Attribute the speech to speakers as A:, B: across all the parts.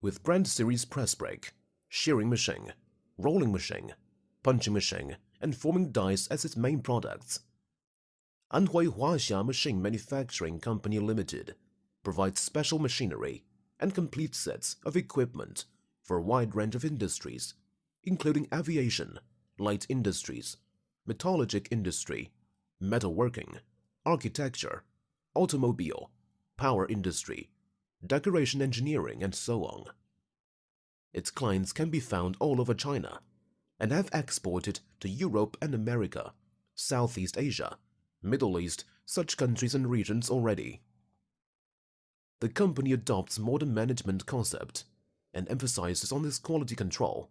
A: with brand series press brake, shearing machine, rolling machine, punching machine, and forming dies as its main products. Anhui Huaxia Machine Manufacturing Company Limited provides special machinery and complete sets of equipment for a wide range of industries, including aviation, light industries, metallurgic industry, metalworking, architecture, automobile, power industry, decoration engineering, and so on. Its clients can be found all over China and have exported to Europe and America, Southeast Asia, Middle East, such countries and regions already. The company adopts modern management concept and emphasizes on its quality control.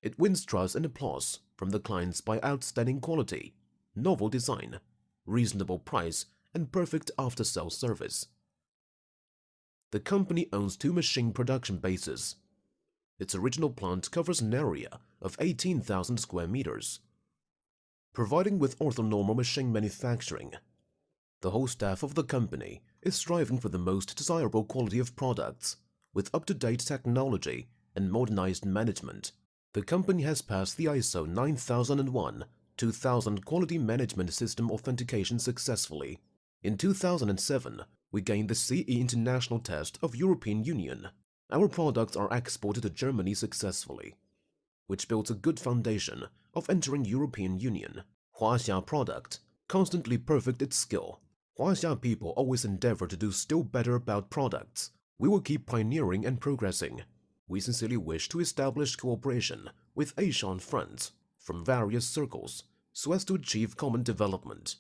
A: It wins trust and applause from the clients by outstanding quality, novel design, reasonable price, and perfect after-sales service. The company owns 2 machine production bases. Its original plant covers an area of 18,000 square meters, providing with orthonormal machine manufacturing. The whole staff of the company is striving for the most desirable quality of products with up-to-date technology and modernized management. The company has passed the ISO 9001-2000 Quality Management System authentication successfully. In 2007, we gained the CE International Test of European Union. Our products are exported to Germany successfully, which builds a good foundation of entering European Union. Huaxia product constantly perfect its skill. Huaxia people always endeavor to do still better about products. We will keep pioneering and progressing. We sincerely wish to establish cooperation with Asian friends from various circles so as to achieve common development.